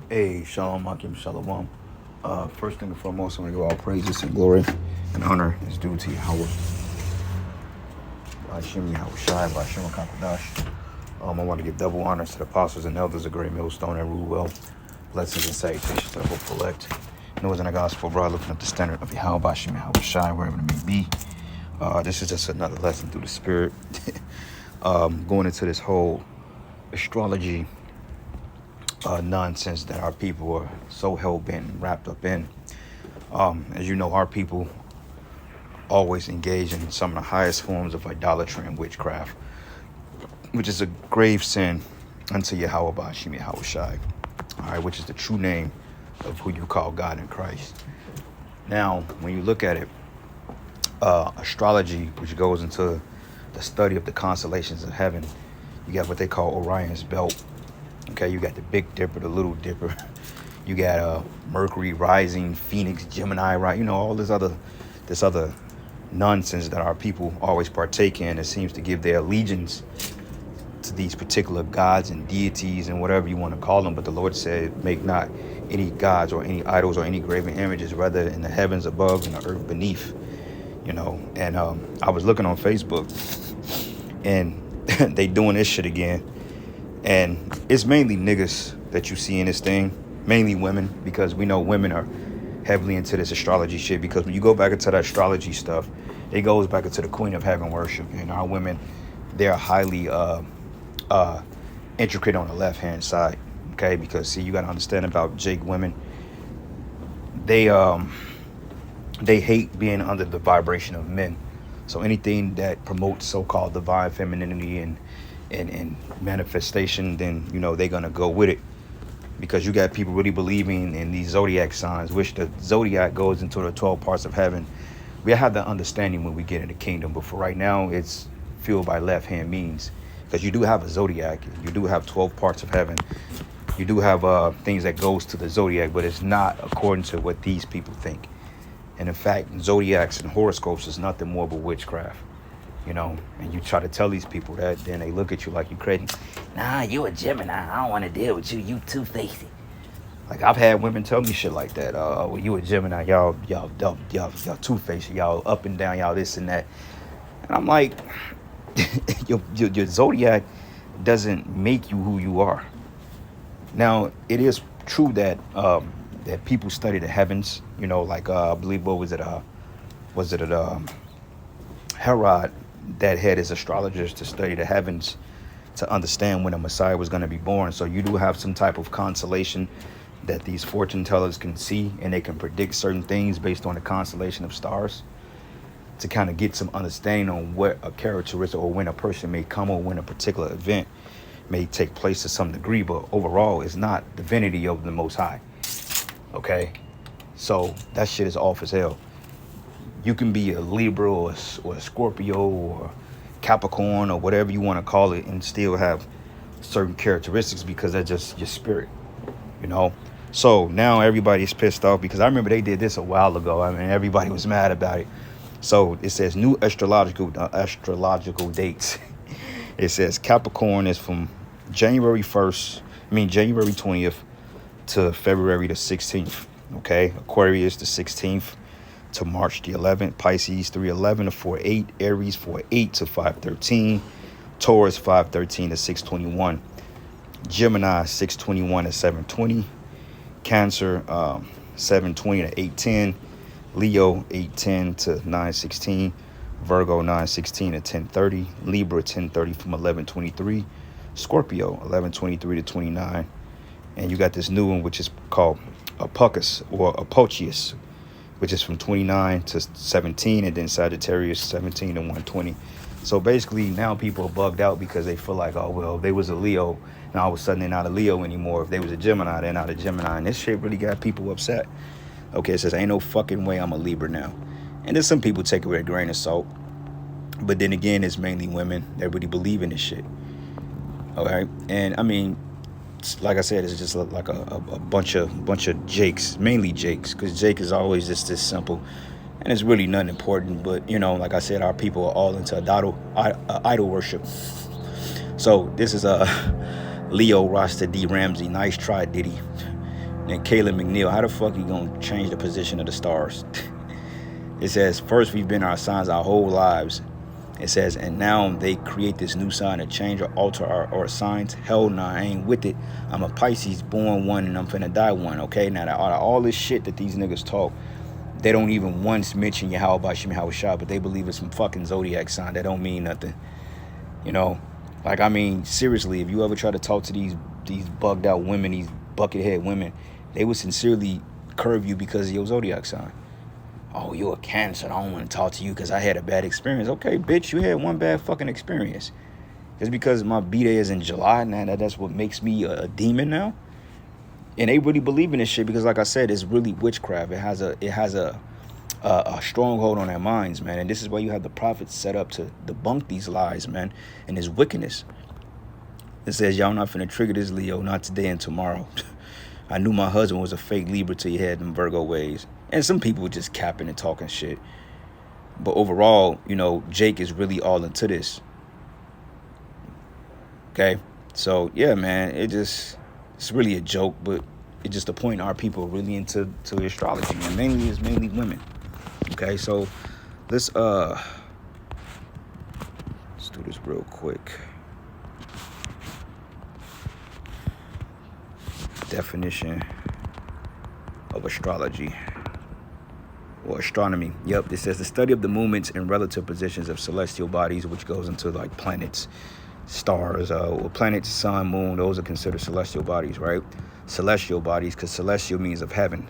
Hey, Shalom, Akim, Shalom. First thing and foremost, I want to give all praises and glory and honor is due to Yahweh. Hashem Yahweh Shai, Hashem Kakadash. I want to give double honors to the apostles and elders of Great Millstone and rule well. Blessings and salutations to the hopeful elect. Those in the gospel, brother, looking up the standard of Yahweh, Hashem Yahweh Shai, wherever it may be. This is just another lesson through the spirit. Going into this whole astrology nonsense that our people are so hell-bent and wrapped up in. As you know, our people always engage in some of the highest forms of idolatry and witchcraft, which is a grave sin unto Yahweh Bashim Yahweh Shai, all right, which is the true name of who you call God in Christ. Now, when you look at it, astrology, which goes into the study of the constellations of heaven, you got what they call Orion's belt. Okay, you got the Big Dipper, the Little Dipper. You got Mercury rising, Phoenix, Gemini, right? You know, all this other nonsense that our people always partake in. It seems to give their allegiance to these particular gods and deities and whatever you want to call them. But the Lord said, make not any gods or any idols or any graven images, rather in the heavens above and the earth beneath. You know, and I was looking on Facebook and they doing this shit again. And it's mainly niggas that you see in this thing, mainly women, because we know women are heavily into this astrology shit. Because when you go back into that astrology stuff, it goes back into the Queen of Heaven worship. And our women, they're highly intricate on the left-hand side, okay? Because, see, you got to understand about Jake women. They hate being under the vibration of men. So anything that promotes so-called divine femininity and manifestation, then you know they're gonna go with it, because you got people really believing in these zodiac signs, which the zodiac goes into the 12 parts of heaven. We have that understanding when we get in the kingdom, but for right now it's fueled by left hand means, because you do have a zodiac, you do have 12 parts of heaven, you do have things that goes to the zodiac, but it's not according to what these people think. And in fact, zodiacs and horoscopes is nothing more but witchcraft. You know, and you try to tell these people that, then they look at you like you crazy. Nah, you a Gemini. I don't want to deal with you. You two-faced. Like, I've had women tell me shit like that. Well, you a Gemini. Y'all two-faced. Y'all up and down. Y'all this and that. And I'm like, your zodiac doesn't make you who you are. Now, it is true that that people study the heavens. You know, like I believe Herod that had his astrologers to study the heavens to understand when a Messiah was going to be born. So you do have some type of constellation that these fortune tellers can see, and they can predict certain things based on the constellation of stars to kind of get some understanding on what a characteristic or when a person may come or when a particular event may take place to some degree. But overall, it's not divinity of the Most High. Okay, so that shit is off as hell. You can be a Libra or a Scorpio or Capricorn or whatever you want to call it and still have certain characteristics, because that's just your spirit, you know? So now everybody's pissed off, because I remember they did this a while ago. I mean, everybody was mad about it. So it says new astrological dates. It says Capricorn is from January 20th to February the 16th, okay? Aquarius the 16th to March the 11th, Pisces 3:11 to 4:8, Aries 4:8 to 5:13, Taurus 5:13 to 6:21, Gemini 6:21 to 7:20, Cancer 7:20 to 8:10, Leo 8:10 to 9:16, Virgo 9:16 to 10:30, Libra 10:30 from 11:23, Scorpio 11:23 to 29, and you got this new one which is called Apucus or Apochius, which is from 29 to 17, and then Sagittarius 17 to 120. So basically now people are bugged out because they feel like, oh, well, if they was a Leo, now all of a sudden they're not a Leo anymore. If they was a Gemini, they're not a Gemini. And this shit really got people upset. Okay, it says, ain't no fucking way I'm a Libra now. And then some people take it with a grain of salt. But then again, it's mainly women that really believe in this shit. Okay, and I mean, like I said, it's just like a bunch of Jakes, mainly Jakes, because Jake is always just this simple, and it's really nothing important. But you know, like I said, our people are all into idol worship. So this is a Leo Rasta D Ramsey. Nice try, Diddy. And Caleb McNeil, how the fuck you gonna change the position of the stars? It says, first we've been our signs our whole lives. It says, and now they create this new sign to change or alter our signs. Hell nah, I ain't with it. I'm a Pisces, born one, and I'm finna die one. Okay, now all this shit that these niggas talk, they don't even once mention Yahweh Bashim Hawashah, but they believe it's some fucking zodiac sign. That don't mean nothing. You know? Like, I mean, seriously, if you ever try to talk to these bugged out women, these buckethead women, they would sincerely curve you because of your zodiac sign. Oh, you're a Cancer, I don't want to talk to you because I had a bad experience. Okay, bitch, you had one bad fucking experience. Just because my B-Day is in July, now that's what makes me a demon now? And they really believe in this shit because, like I said, it's really witchcraft. It has a stronghold on their minds, man. And this is why you have the prophets set up to debunk these lies, man, and this wickedness. It says, y'all not finna trigger this Leo, not today and tomorrow. I knew my husband was a fake Libra till he had them Virgo ways. And some people were just capping and talking shit. But overall, you know, Jake is really all into this. Okay? So, yeah, man, it's really a joke, but it's just the point our people are really into astrology. And it's mainly women. Okay, so let's do this real quick. Definition of astrology or astronomy. Yep, it says the study of the movements and relative positions of celestial bodies, which goes into like planets, stars, or planets, sun, moon. Those are considered celestial bodies, right? Celestial bodies, because celestial means of heaven.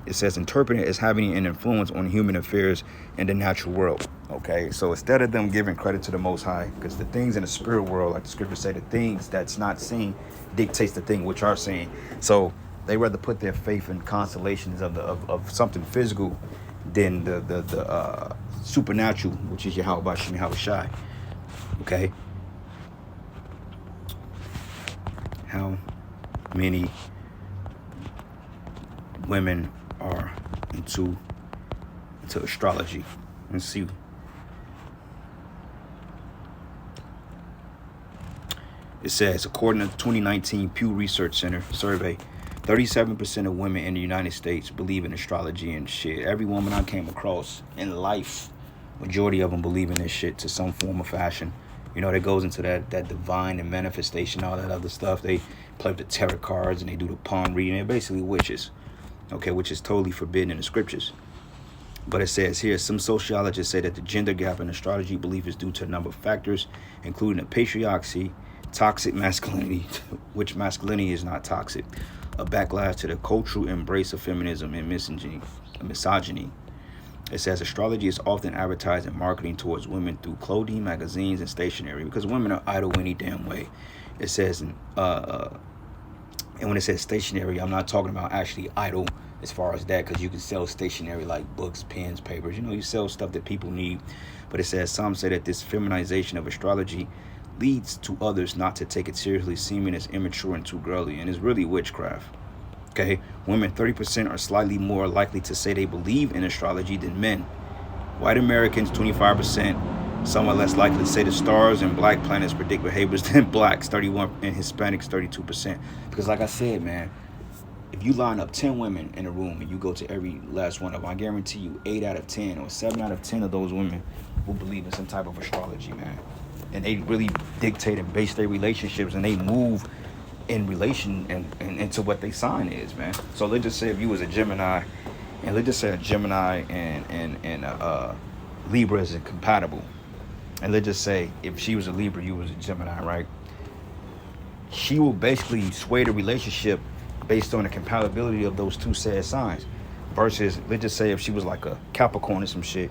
It says interpret it as having an influence on human affairs in the natural world. Okay, so instead of them giving credit to the Most High, because the things in the spirit world, like the scriptures say, the things that's not seen dictates the thing which are seen. So they rather put their faith in constellations of something physical than the supernatural, which is Yahweh Bashim Hawashai. Okay, how many women are into astrology? Let's see. It says, according to the 2019 Pew Research Center survey, 37% of women in the United States believe in astrology and shit. Every woman I came across in life, majority of them believe in this shit to some form or fashion. You know, that goes into that divine and manifestation, all that other stuff. They play with the tarot cards and they do the palm reading. They're basically witches, okay, which is totally forbidden in the scriptures. But it says here, some sociologists say that the gender gap in astrology belief is due to a number of factors, including the patriarchy, toxic masculinity, which masculinity is not toxic, a backlash to the cultural embrace of feminism and misogyny. It says astrology is often advertised in marketing towards women through clothing, magazines, and stationery because women are idle any damn way. It says, and when it says stationery, I'm not talking about actually idle as far as that, because you can sell stationery like books, pens, papers. You know, you sell stuff that people need. But it says some say that this feminization of astrology leads to others not to take it seriously, seeming as immature and too girly, and it's really witchcraft. Okay, women 30% are slightly more likely to say they believe in astrology than men. White Americans 25%, some are less likely to say the stars and black planets predict behaviors than blacks 31%, and Hispanics 32%. Because like I said, man, if you line up 10 women in a room and you go to every last one of them, I guarantee you 8 out of 10 or 7 out of 10 of those women will believe in some type of astrology, man. And they really dictate and base their relationships, and they move in relation and into what their sign is, man. So let's just say if you was a Gemini, and let's just say a Gemini and Libra is incompatible, and let's just say if she was a Libra, you was a Gemini, right? She will basically sway the relationship based on the compatibility of those two said signs. Versus, let's just say if she was like a Capricorn or some shit,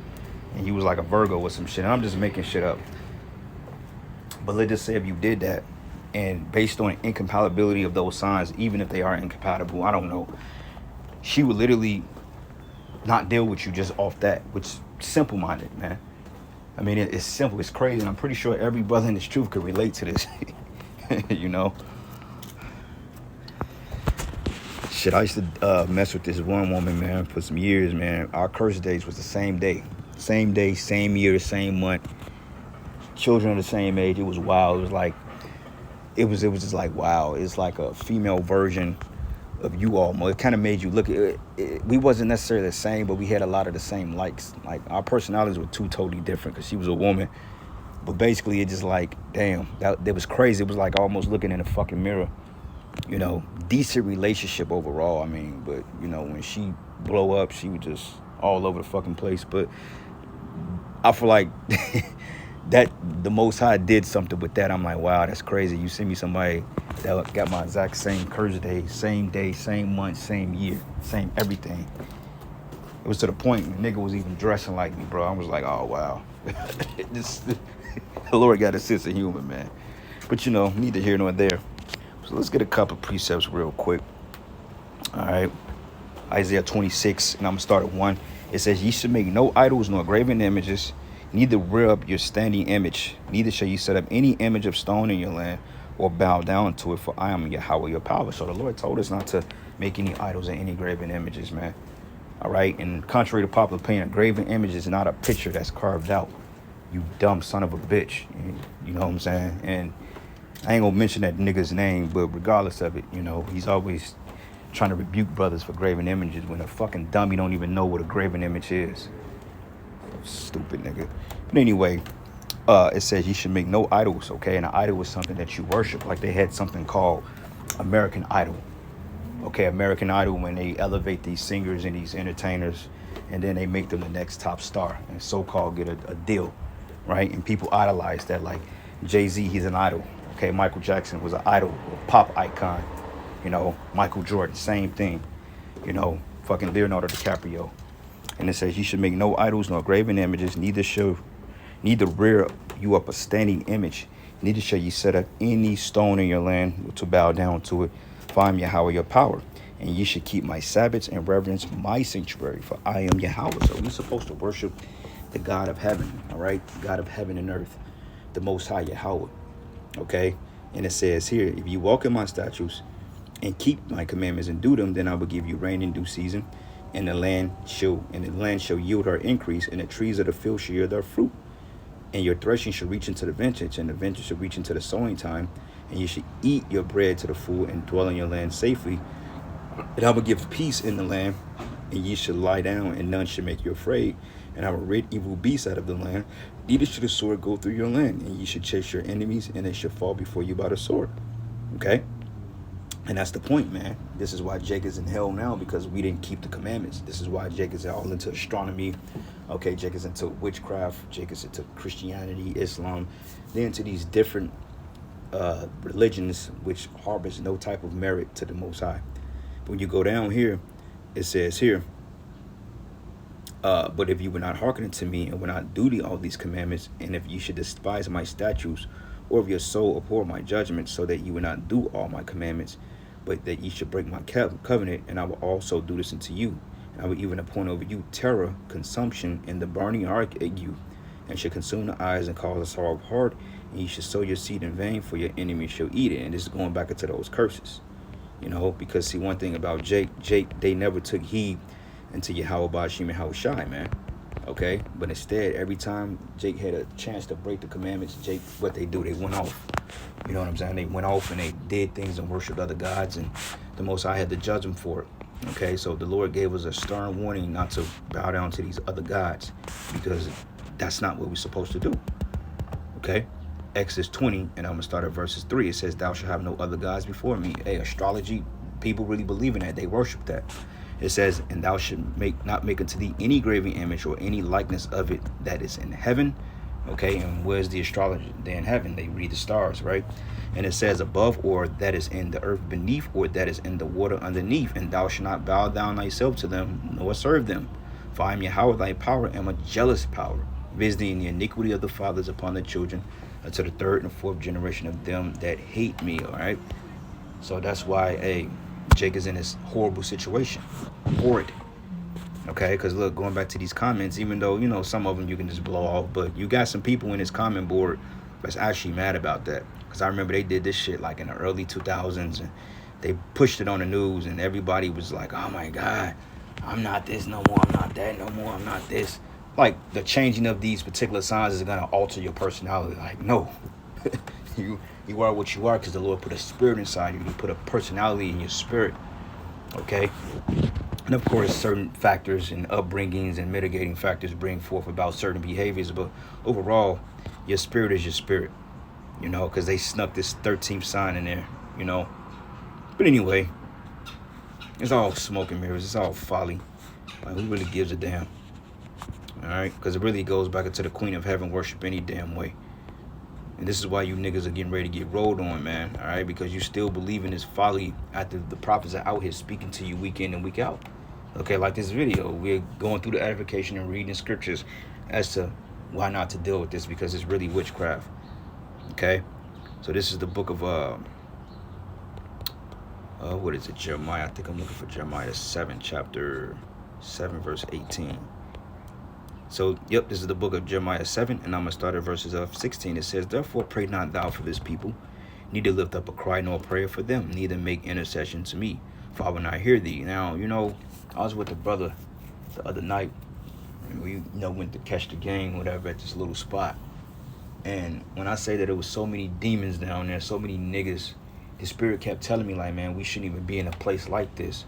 and you was like a Virgo or some shit. And I'm just making shit up. But let's just say if you did that, and based on incompatibility of those signs, even if they are incompatible, I don't know, she would literally not deal with you just off that, which is simple-minded, man. I mean, it's simple, it's crazy, and I'm pretty sure every brother in this truth could relate to this, you know? Shit, I used to mess with this one woman, man, for some years, man. Our curse days was the same day, same year, same month. Children of the same age. It was wild. It was just like, wow. It's like a female version of you all more. It kind of made you look at it. We wasn't necessarily the same, but we had a lot of the same likes. Like our personalities were two totally different because she was a woman. But basically, it just like, damn, that was crazy. It was like almost looking in a fucking mirror. You know, decent relationship overall. I mean, but you know, when she blow up, she was just all over the fucking place. But I feel like that the Most High did something with that. I'm like, wow, that's crazy. You send me somebody that got my exact same curse day, same month, same year, same everything. It was to the point the nigga was even dressing like me, bro. I was like, oh wow, the Lord got a sense of humor, man. But you know, neither here nor there. So let's get a couple precepts real quick. All right, Isaiah 26, and I'm gonna start at 1. It says, ye should make no idols nor graven images, neither rear up your standing image, neither shall you set up any image of stone in your land, or bow down to it, for I am Yahweh your power. So the Lord told us not to make any idols and any graven images, man. All right, and contrary to popular opinion, a graven image is not a picture that's carved out. You dumb son of a bitch. You know what I'm saying? And I ain't gonna mention that nigga's name, but regardless of it, you know, he's always trying to rebuke brothers for graven images when a fucking dummy don't even know what a graven image is. Stupid nigga. But anyway, it says you should make no idols, okay? And an idol was something that you worship. Like they had something called American Idol. Okay, American Idol, when they elevate these singers and these entertainers, and then they make them the next top star and so-called get a deal, right? And people idolize that. Like Jay-Z, he's an idol. Okay, Michael Jackson was an idol, a pop icon. You know, Michael Jordan, same thing. You know, fucking Leonardo DiCaprio. And it says you should make no idols nor graven images, neither rear you up a standing image, neither shall you set up any stone in your land to bow down to it. For I am Yahweh your power, and ye should keep my Sabbaths and reverence my sanctuary, for I am Yahweh. So we're supposed to worship the God of heaven, all right? God of heaven and earth, the Most High Yahweh, okay? And it says here, if you walk in my statutes and keep my commandments and do them, then I will give you rain in due season, and the land shall yield her increase, and the trees of the field shall yield their fruit. And your threshing shall reach into the vintage, and the vintage shall reach into the sowing time, and you should eat your bread to the full and dwell in your land safely. And I will give peace in the land, and ye shall lie down, and none shall make you afraid. And I will rid evil beasts out of the land, neither shall the sword go through your land, and ye should chase your enemies, and they shall fall before you by the sword. Okay? And that's the point, man. This is why Jake is in hell now, because we didn't keep the commandments. This is why Jake is all into astronomy. Okay, Jake is into witchcraft. Jake is into Christianity, Islam. They're into these different religions which harbors no type of merit to the Most High. When you go down here, it says here, but if you were not hearkening to me and would not do all these commandments, and if you should despise my statutes, or if your soul abhor my judgments, so that you would not do all my commandments, but that ye should break my covenant, and I will also do this unto you. And I will even appoint over you terror, consumption, and the burning ark at you, and shall consume the eyes and cause a sorrow of heart, and you shall sow your seed in vain, for your enemy shall eat it. And this is going back into those curses, you know, because see, one thing about Jake, they never took heed unto Yahweh Ba'ashim and Hawashai, man. Okay, but instead, every time Jake had a chance to break the commandments, Jake, what they do, they went off. You know what I'm saying? They went off and they did things and worshiped other gods, and the Most High had to judge them for it. Okay, so the Lord gave us a stern warning not to bow down to these other gods, because that's not what we're supposed to do. Okay, Exodus 20, and I'm gonna start at verses 3. It says, "Thou shalt have no other gods before me." Hey, astrology, people really believe in that. They worship that. It says, "And thou should not make unto thee any graven image or any likeness of it that is in heaven." Okay, and where's the astrologer? They're in heaven. They read the stars, right? And it says, "Above, or that is in the earth beneath, or that is in the water underneath. And thou shalt not bow down thyself to them, nor serve them. For I am Yahweh thy power, am a jealous power, visiting the iniquity of the fathers upon the children, unto the third and fourth generation of them that hate me." All right. So that's why, hey, Jake is in this horrible situation. Horrid. Okay, because look, going back to these comments, even though, you know, some of them you can just blow off, but you got some people in this comment board that's actually mad about that. Because I remember they did this shit like in the early 2000s, and they pushed it on the news, and everybody was like, oh my God, I'm not this no more, I'm not that no more, I'm not this. Like, the changing of these particular signs is going to alter your personality. Like, no. You are what you are because the Lord put a spirit inside you. He put a personality in your spirit. Okay. And of course, certain factors and upbringings and mitigating factors bring forth about certain behaviors. But overall, your spirit is your spirit, because they snuck this 13th sign in there, you know. But anyway, it's all smoke and mirrors. It's all folly. Like, who really gives a damn? All right? Because it really goes back into the Queen of Heaven worship any damn way. And this is why you niggas are getting ready to get rolled on, man. All right? Because you still believe in this folly after the prophets are out here speaking to you week in and week out. Okay, like this video, we're going through the edification and reading scriptures as to why not to deal with this, because it's really witchcraft. Okay? So this is the book of, what is it, Jeremiah? I think I'm looking for Jeremiah 7, chapter 7, verse 18. So, yep, this is the book of Jeremiah 7, and I'm going to start at verses of 16. It says, "Therefore pray not thou for this people, neither lift up a cry nor prayer for them, neither make intercession to me, for I will not hear thee." Now, I was with the brother the other night, and we, went to catch the game, whatever, at this little spot. And when I say that there was so many demons down there, so many niggas, the spirit kept telling me, like, man, we shouldn't even be in a place like this.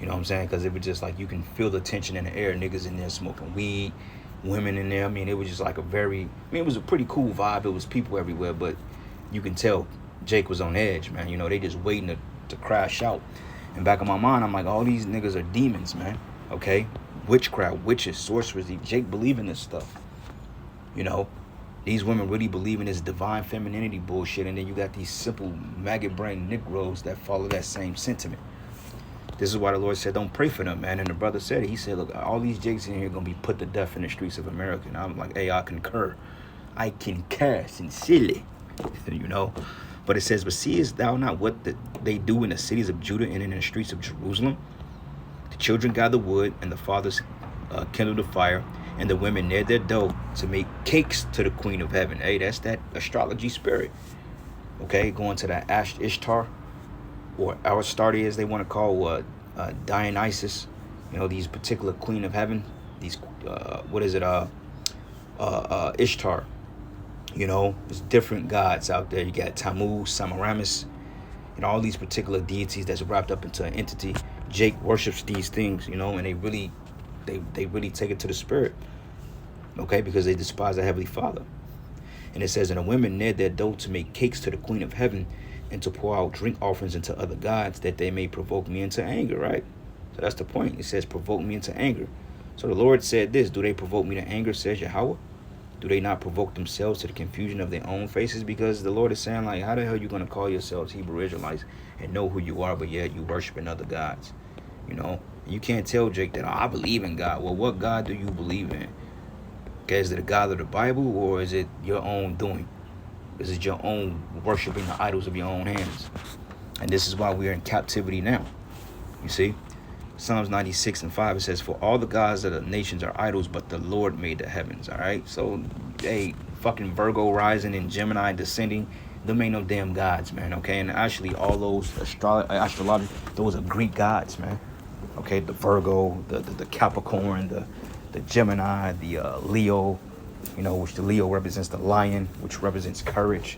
You know what I'm saying? Because it was just like, you can feel the tension in the air. Niggas in there smoking weed, women in there. I mean, it was just like it was a pretty cool vibe. It was people everywhere, but you can tell Jake was on edge, man. They just waiting to crash out. And back in my mind, I'm like, all these niggas are demons, man. Okay? Witchcraft, witches, sorcerers. Jake believe in this stuff. These women really believe in this divine femininity bullshit. And then you got these simple maggot brain Negroes that follow that same sentiment. This is why the Lord said, don't pray for them, man. And the brother said it. He said, look, all these Jakes in here are going to be put to death in the streets of America. And I'm like, hey, I concur. I concur sincerely, But it says, but seest thou not what they do in the cities of Judah and in the streets of Jerusalem? The children gather wood, and the fathers kindle the fire, and the women knead their dough to make cakes to the Queen of Heaven. Hey, that's that astrology spirit. Okay, going to that Ishtar, or Astarte, as they want to call Dionysus. These particular Queen of Heaven. These Ishtar. There's different gods out there. You got Tammuz, Semiramis, all these particular deities that's wrapped up into an entity. Jake worships these things, and they really take it to the spirit, okay, because they despise the Heavenly Father. And it says, and the women knead their dough to make cakes to the Queen of Heaven, and to pour out drink offerings into other gods, that they may provoke me into anger, right? So that's the point. It says, provoke me into anger. So the Lord said this, do they provoke me to anger, says Yahweh? Do they not provoke themselves to the confusion of their own faces? Because the Lord is saying, like, how the hell are you going to call yourselves Hebrew Israelites and know who you are, but yet you worshiping other gods? You can't tell Jake that, I believe in God. Well, what God do you believe in? Okay, is it a God of the Bible, or is it your own doing? Is it your own worshiping the idols of your own hands? And this is why we are in captivity now. You see? Psalms 96:5, it says, for all the gods of the nations are idols, but the Lord made the heavens. All right? So, hey, fucking Virgo rising and Gemini descending, them ain't no damn gods, man. Okay? And actually, all those astrology, those are Greek gods, man. Okay? The Virgo, the Capricorn, the Gemini, the Leo, which the Leo represents the lion, which represents courage,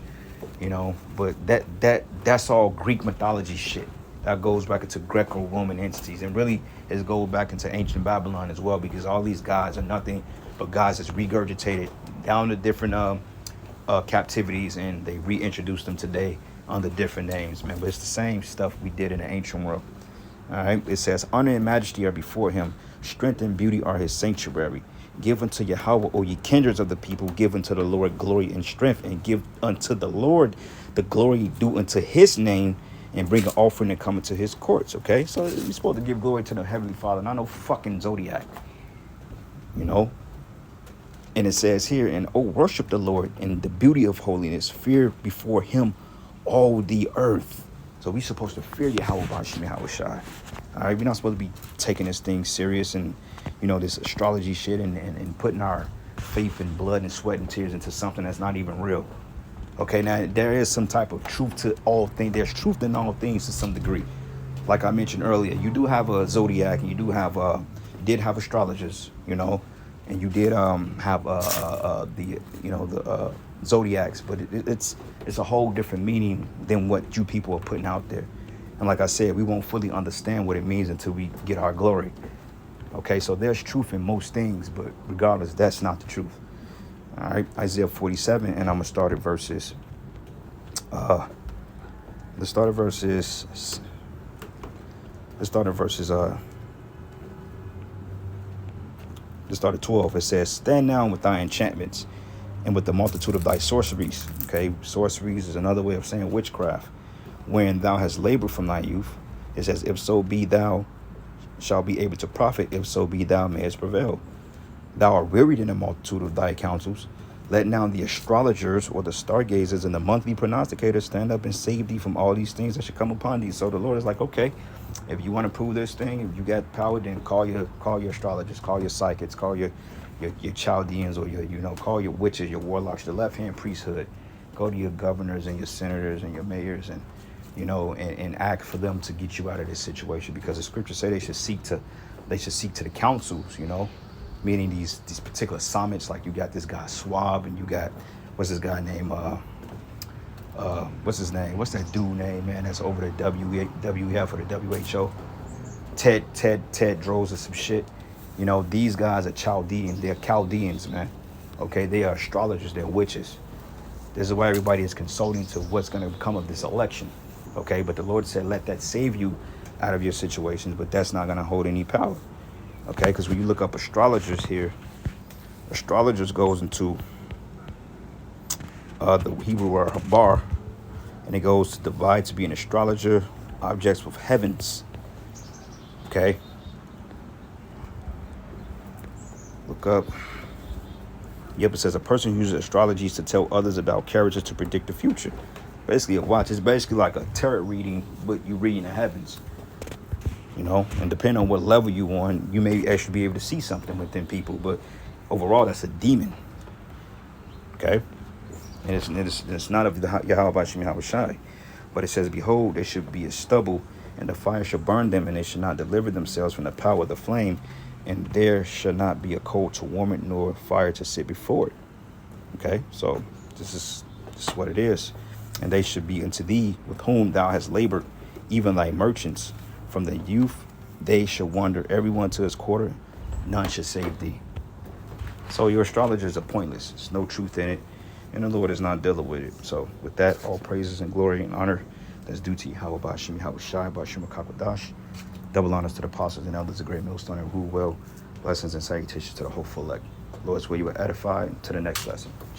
but that's all Greek mythology shit. That goes back into Greco-Roman entities, and really it goes back into ancient Babylon as well, because all these gods are nothing but gods that's regurgitated down to different captivities, and they reintroduce them today under different names, man. But it's the same stuff we did in the ancient world. All right, it says, honor and majesty are before him, strength and beauty are his sanctuary. Give unto Yahweh, O ye kindreds of the people, give unto the Lord glory and strength, and give unto the Lord the glory due unto his name, and bring an offering and come into his courts. Okay, so we're supposed to give glory to the Heavenly Father, not no fucking zodiac. And it says here, and oh, worship the Lord in the beauty of holiness, fear before him all the earth. So we're supposed to fear Yahweh Bashim Yahweh Shai. All right, we're not supposed to be taking this thing serious and, this astrology shit and putting our faith and blood and sweat and tears into something that's not even real. Okay, now there is some type of truth to all things. There's truth in all things to some degree. Like I mentioned earlier, you do have a zodiac, and you do have did have astrologers, and you did have the zodiacs, but it's a whole different meaning than what you people are putting out there. And like I said, we won't fully understand what it means until we get our glory. Okay, so there's truth in most things, but regardless, that's not the truth. All right, Isaiah 47, and I'm gonna start at verses. Let's start at verses. Let's start at verses. Let's start at 12. It says, "Stand now with thy enchantments, and with the multitude of thy sorceries." Okay, sorceries is another way of saying witchcraft. "When thou hast labored from thy youth," it says, "if so be thou shalt be able to profit, if so be thou mayest prevail. Thou art wearied in the multitude of thy counsels. Let now the astrologers or the stargazers and the monthly prognosticators stand up and save thee from all these things that should come upon thee." So the Lord is like, okay, if you want to prove this thing, if you got power, then call your astrologers, call your psychics, call your Chaldeans, or call your witches, your warlocks, the left hand priesthood. Go to your governors and your senators and your mayors, and and act for them to get you out of this situation, because the scriptures say they should seek to the councils, meaning these particular summits. Like you got this guy Swab, and you got what's this guy name? What's his name? What's that dude name, man? That's over the WEF or the WHO. Ted Droz or some shit. These guys are Chaldeans. They're Chaldeans, man. Okay, they are astrologers. They're witches. This is why everybody is consulting to what's going to come of this election. Okay, but the Lord said, let that save you out of your situations, but that's not going to hold any power. Okay, because when you look up astrologers here, astrologers goes into the Hebrew word habar, and it goes to divide, to be an astrologer, objects with heavens. Okay, look up. Yep, it says a person uses astrology to tell others about characters to predict the future. Basically, a watch. It's basically like a tarot reading, but you read in the heavens. And depending on what level you on, you may actually be able to see something within people. But overall, that's a demon. Okay, and it's not of Yahweh Shai, but it says, "Behold, they should be as stubble, and the fire shall burn them, and they should not deliver themselves from the power of the flame, and there shall not be a coal to warm it, nor fire to sit before it." Okay, so this is what it is. "And they should be unto thee with whom thou hast labored, even thy merchants. From the youth they shall wander, everyone to his quarter, none shall save thee." So your astrologers are pointless. There's no truth in it, and the Lord is not dealing with it. So with that, all praises and glory and honor that's due to Yahweh Bashim, Yahweh Shai, Bashim Kakadash. Double honors to the apostles and elders, a great millstone and rule well. Blessings and salutations to the hopeful elect. Lord's will you will edify. To the next lesson. Shalom.